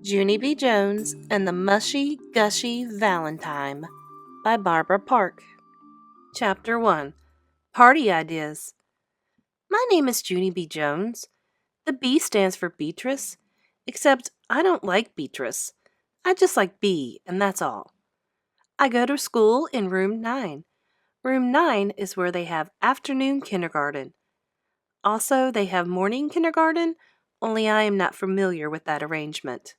Junie B. Jones and the Mushy Gushy Valentime by Barbara Park. Chapter 1. Party Ideas. My name is Junie B. Jones. The B stands for Beatrice, except I don't like Beatrice. I just like B, and that's all. I go to school in room 9. Room 9 is where they have afternoon kindergarten. Also, they have morning kindergarten, only I am not familiar with that arrangement.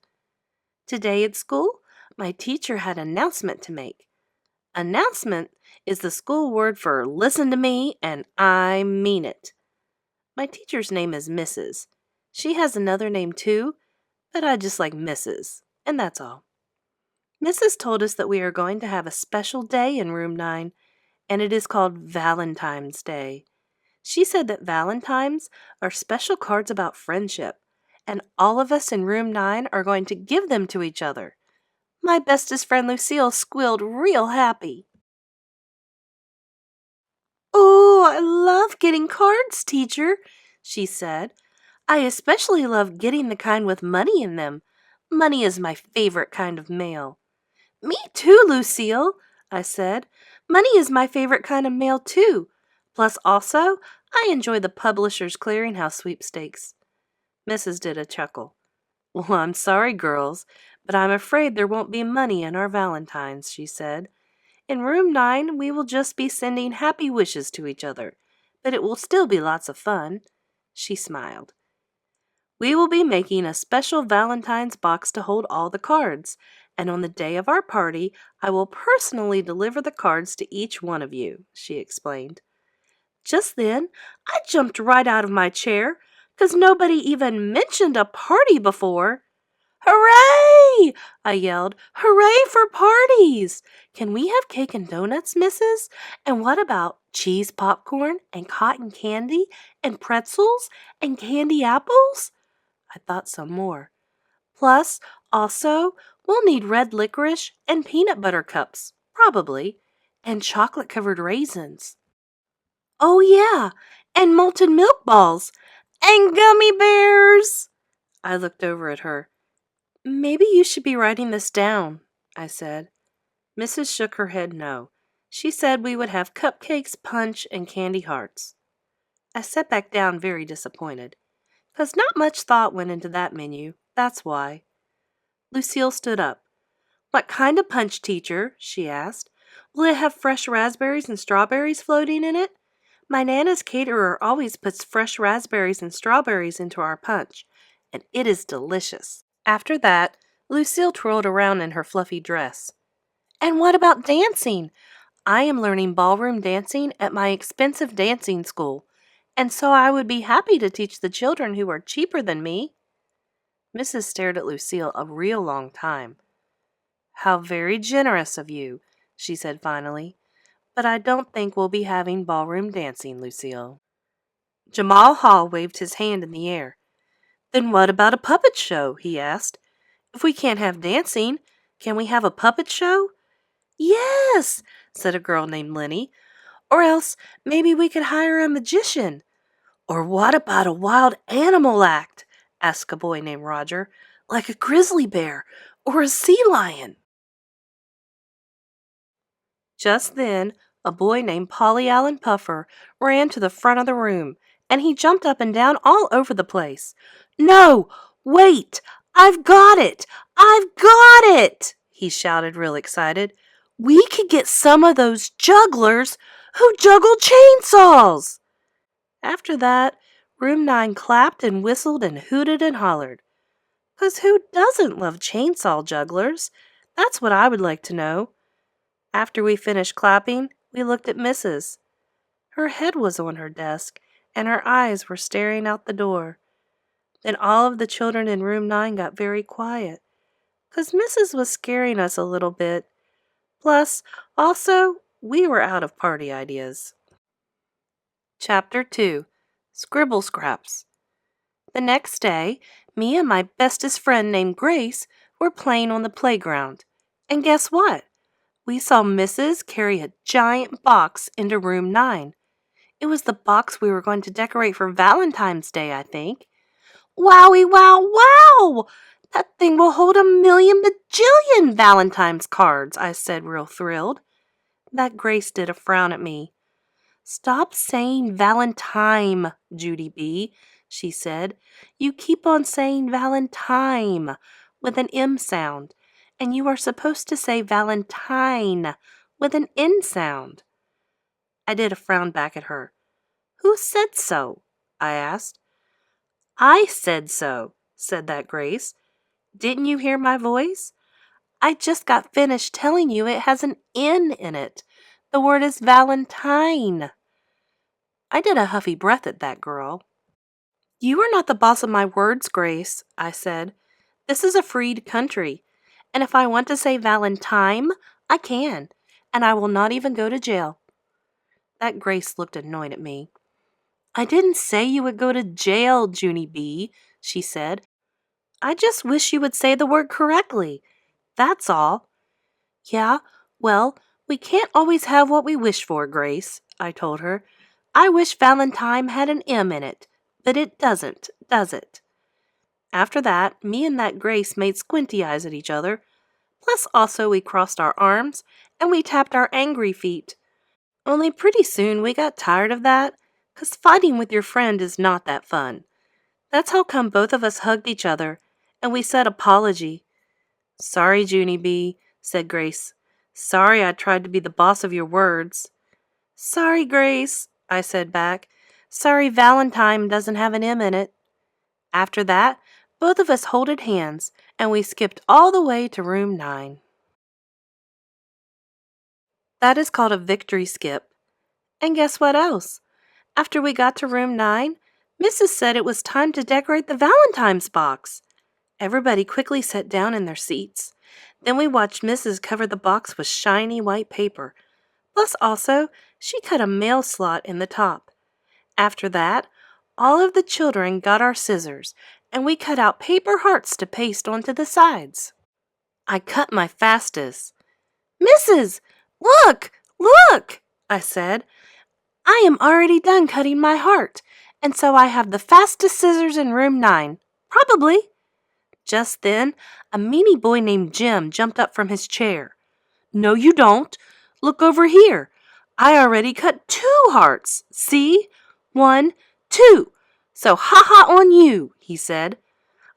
Today at school, my teacher had an announcement to make. Announcement is the school word for listen to me and I mean it. My teacher's name is Mrs. She has another name too, but I just like Mrs., and that's all. Mrs. told us that we are going to have a special day in room 9, and it is called Valentine's Day. She said that Valentines are special cards about friendship, and all of us in room 9 are going to give them to each other. My bestest friend Lucille squealed real happy. "Oh, I love getting cards, teacher," she said. "I especially love getting the kind with money in them. Money is my favorite kind of mail." "Me too, Lucille," I said. "Money is my favorite kind of mail too. Plus also, I enjoy the Publishers Clearinghouse sweepstakes." Mrs. did a chuckle. "Well, I'm sorry, girls, but I'm afraid there won't be money in our Valentines," she said. "In room 9, we will just be sending happy wishes to each other, but it will still be lots of fun." She smiled. "We will be making a special Valentine's box to hold all the cards, and on the day of our party, I will personally deliver the cards to each one of you," she explained. Just then, I jumped right out of my chair, 'cause nobody even mentioned a party before. "Hooray!" I yelled. "Hooray for parties! Can we have cake and donuts, Mrs.? And what about cheese popcorn and cotton candy and pretzels and candy apples?" I thought some more. "Plus, also, we'll need red licorice and peanut butter cups, probably, and chocolate-covered raisins. Oh, yeah, and molten milk balls and gummy bears." I looked over at her. "Maybe you should be writing this down," I said. Mrs. shook her head no. She said we would have cupcakes, punch, and candy hearts. I sat back down very disappointed, 'cause not much thought went into that menu, that's why. Lucille stood up. "What kind of punch, teacher?" she asked. "Will it have fresh raspberries and strawberries floating in it? My Nana's caterer always puts fresh raspberries and strawberries into our punch, and it is delicious." After that, Lucille twirled around in her fluffy dress. "And what about dancing? I am learning ballroom dancing at my expensive dancing school, and so I would be happy to teach the children who are cheaper than me." Mrs. stared at Lucille a real long time. "How very generous of you," she said finally. "But I don't think we'll be having ballroom dancing, Lucille." Jamal Hall waved his hand in the air. "Then what about a puppet show?" he asked. "If we can't have dancing, can we have a puppet show?" "Yes," said a girl named Lenny. "Or else maybe we could hire a magician." "Or what about a wild animal act?" asked a boy named Roger. "Like a grizzly bear or a sea lion." Just then, a boy named Polly Allen Puffer ran to the front of the room, and he jumped up and down all over the place. "No, wait! I've got it! I've got it!" he shouted real excited. "We could get some of those jugglers who juggle chainsaws!" After that, room 9 clapped and whistled and hooted and hollered. 'Cause who doesn't love chainsaw jugglers? That's what I would like to know. After we finished clapping, we looked at Mrs. Her head was on her desk, and her eyes were staring out the door. Then all of the children in room 9 got very quiet, 'cause Mrs. was scaring us a little bit. Plus, also, we were out of party ideas. Chapter 2. Scribble Scraps. The next day, me and my bestest friend named Grace were playing on the playground. And guess what? We saw Mrs. carry a giant box into room 9. It was the box we were going to decorate for Valentine's Day, I think. "Wowie, wow, wow! That thing will hold 1,000,000 bajillion Valentine's cards, I said, real thrilled. That Grace did a frown at me. Stop saying Valentime, Junie B, she said. You keep on saying Valentine with an M sound, and you are supposed to say Valentine with an N sound. I did a frown back at her. Who said so? I asked. I said so, said that Grace. Didn't you hear my voice? I just got finished telling you it has an N in it. The word is Valentine. I did a huffy breath at that girl. You are not the boss of my words, Grace, I said. This is a freed country, and if I want to say Valentine, I can, and I will not even go to jail. That Grace looked annoyed at me. I didn't say you would go to jail, Junie B, she said. I just wish you would say the word correctly. That's all. Yeah, well, we can't always have what we wish for, Grace, I told her. I wish Valentine had an M in it, but it doesn't, does it? After that, me and that Grace made squinty eyes at each other. Plus also we crossed our arms and we tapped our angry feet. Only pretty soon we got tired of that, 'cause fighting with your friend is not that fun. That's how come both of us hugged each other, and we said apology. Sorry, Junie B, said Grace. Sorry I tried to be the boss of your words. Sorry, Grace, I said back. Sorry Valentine doesn't have an M in it. After that, both of us holded hands, and we skipped all the way to room 9. That is called a victory skip. And guess what else? After we got to room 9, Mrs. said it was time to decorate the Valentine's box. Everybody quickly sat down in their seats. Then we watched Mrs. cover the box with shiny white paper. Plus also, she cut a mail slot in the top. After that, all of the children got our scissors, and we cut out paper hearts to paste onto the sides. I cut my fastest. Mrs., look, look, I said. I am already done cutting my heart, and so I have the fastest scissors in room 9. Probably. Just then, a meanie boy named Jim jumped up from his chair. No, you don't. Look over here. I already cut 2 hearts. See? 1, 2. So ha-ha on you, he said.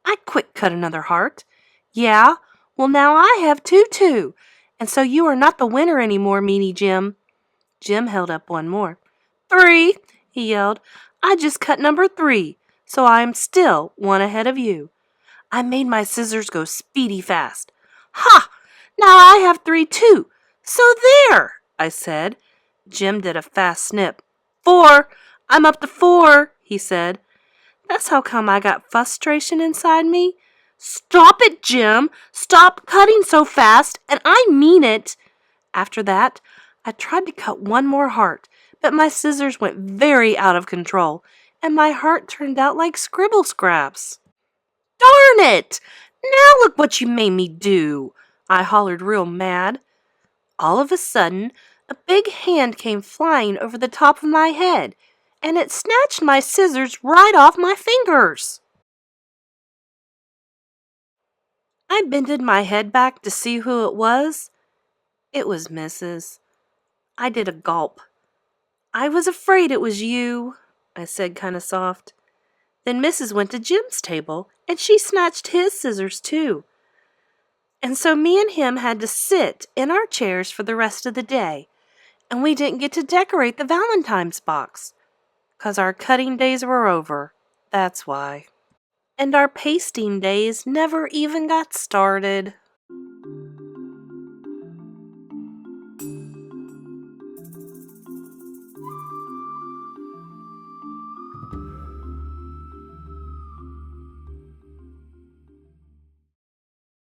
I quick cut another heart. Yeah, well now I have 2 too. And so you are not the winner anymore, meanie Jim. Jim held up one more. 3, he yelled. I just cut number 3, so I am still 1 ahead of you. I made my scissors go speedy fast. Ha! Now I have 3 too. So there, I said. Jim did a fast snip. 4! I'm up to 4, he said. That's how come I got frustration inside me. Stop it, Jim! Stop cutting so fast, and I mean it. After that, I tried to cut 1 more heart, but my scissors went very out of control, and my heart turned out like scribble scraps. Darn it! Now look what you made me do, I hollered real mad. All of a sudden, a big hand came flying over the top of my head, and it snatched my scissors right off my fingers. I bended my head back to see who it was. It was Mrs. I did a gulp. I was afraid it was you, I said kind of soft. Then Mrs. went to Jim's table, and she snatched his scissors too. And so me and him had to sit in our chairs for the rest of the day, and we didn't get to decorate the Valentine's box, 'cause our cutting days were over, that's why. And our pasting days never even got started.